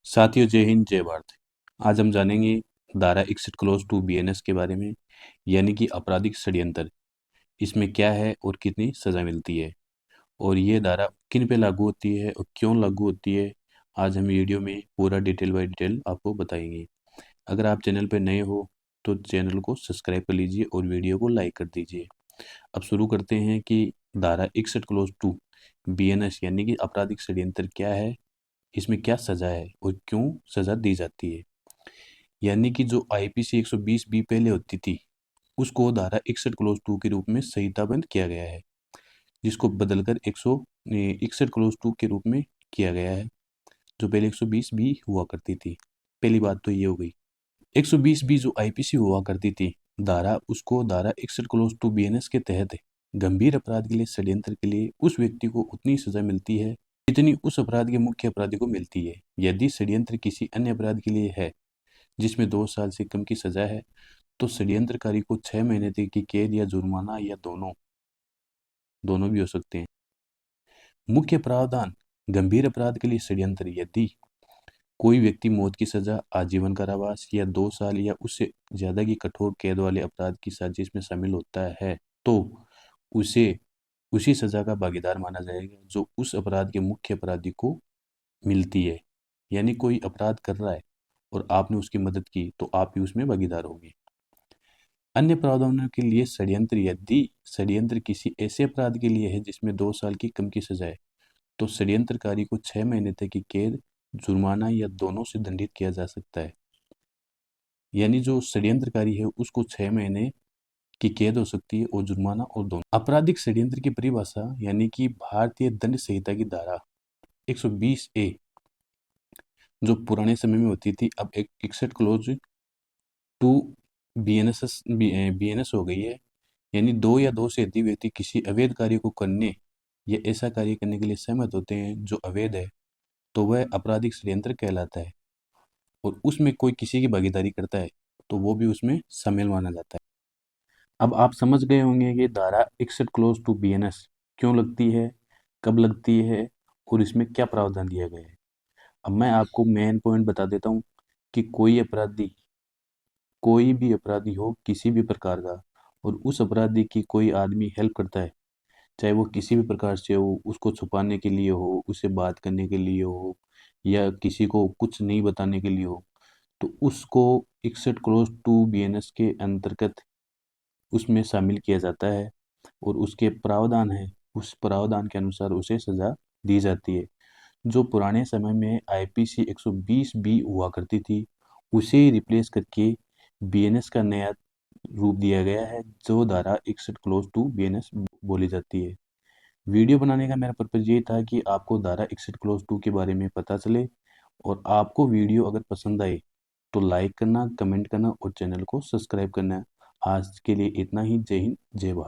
साथियों, जय हिंद जय भारत। आज हम जानेंगे धारा 61 क्लोज 2 बीएनएस के बारे में, यानी कि आपराधिक षड्यंत्र। इसमें क्या है और कितनी सजा मिलती है, और ये धारा किन पे लागू होती है और क्यों लागू होती है, आज हम वीडियो में पूरा डिटेल बाय डिटेल आपको बताएंगे। अगर आप चैनल पर नए हो तो चैनल को सब्सक्राइब कर लीजिए और वीडियो को लाइक कर दीजिए। अब शुरू करते हैं कि धारा 61 क्लोज 2 बीएनएस यानी कि आपराधिक षड्यंत्र क्या है, इसमें क्या सजा है और क्यों सजा दी जाती है। यानी कि जो आईपीसी 120 बी पहले होती थी, उसको धारा 61 क्लोज 2 के रूप में संहिताबद्ध किया गया है, जिसको बदलकर 161 क्लोज 2 के रूप में किया गया है, जो पहले 120 बी हुआ करती थी। पहली बात तो ये हो गई। 120 बी जो आईपीसी हुआ करती थी धारा, उसको धारा 61 क्लोज 2 बीएनएस के तहत गंभीर अपराध के लिए षड्यंत्र के लिए उस व्यक्ति को उतनी सजा मिलती है जितनी उस अपराध के मुख्य अपराधी को मिलती है। यदि षड्यंत्र किसी अन्य अपराध के लिए है जिसमें 2 साल से कम की सजा है, तो षड्यंत्रकारी को 6 महीने तक की कैद या जुर्माना या दोनों दोनों भी हो सकते हैं। मुख्य प्रावधान: गंभीर अपराध के लिए षड्यंत्र: यदि कोई व्यक्ति मौत की सजा, आजीवन कारावास या 2 साल या उससे ज्यादा की कठोर कैद वाले अपराध की साजिश में शामिल होता है, तो उसे उसी सजा का भागीदार माना जाएगा जो उस अपराध के मुख्य अपराधी को मिलती है। यानी कोई अपराध कर रहा है और आपने उसकी मदद की तो आप भी उसमें भागीदार होंगे। अन्य प्रावधानों के लिए षड्यंत्र: यदि षड्यंत्र किसी ऐसे अपराध के लिए है जिसमें 2 साल की कम की सजा है, तो षड्यंत्रकारी को 6 महीने तक की कैद, जुर्माना या दोनों से दंडित किया जा सकता है। यानी जो षड्यंत्रकारी है उसको 6 महीने की कैद हो सकती है और जुर्माना और दोनों। आपराधिक षड्यंत्र की परिभाषा: यानी कि भारतीय दंड संहिता की धारा 120 ए जो पुराने समय में होती थी, अब एक 61 क्लोज 2 बीएनएस हो गई है। यानी 2 या 2 से अधिक व्यक्ति किसी अवैध कार्य को करने या ऐसा कार्य करने के लिए सहमत होते हैं जो अवैध है, तो वह आपराधिक षड्यंत्र कहलाता है। और उसमें कोई किसी की भागीदारी करता है तो वो भी उसमें शामिल माना जाता है। अब आप समझ गए होंगे कि धारा 61 क्लोज 2 बीएनएस क्यों लगती है, कब लगती है और इसमें क्या प्रावधान दिया गया है। अब मैं आपको मेन पॉइंट बता देता हूँ कि कोई भी अपराधी हो किसी भी प्रकार का, और उस अपराधी की कोई आदमी हेल्प करता है, चाहे वो किसी भी प्रकार से हो, उसको छुपाने के लिए हो, उससे बात करने के लिए हो, या किसी को कुछ नहीं बताने के लिए हो, तो उसको 61 क्लोज 2 बीएनएस के अंतर्गत उसमें शामिल किया जाता है और उसके प्रावधान है, उस प्रावधान के अनुसार उसे सजा दी जाती है। जो पुराने समय में आईपीसी 120 बी हुआ करती थी, उसे ही रिप्लेस करके बीएनएस का नया रूप दिया गया है, जो धारा 61 क्लोज 2 बीएनएस बोली जाती है। वीडियो बनाने का मेरा पर्पज ये था कि आपको धारा 61 क्लोज 2 के बारे में पता चले, और आपको वीडियो अगर पसंद आए तो लाइक करना, कमेंट करना और चैनल को सब्सक्राइब करना। आज के लिए इतना ही। जय हिंद जय भारत।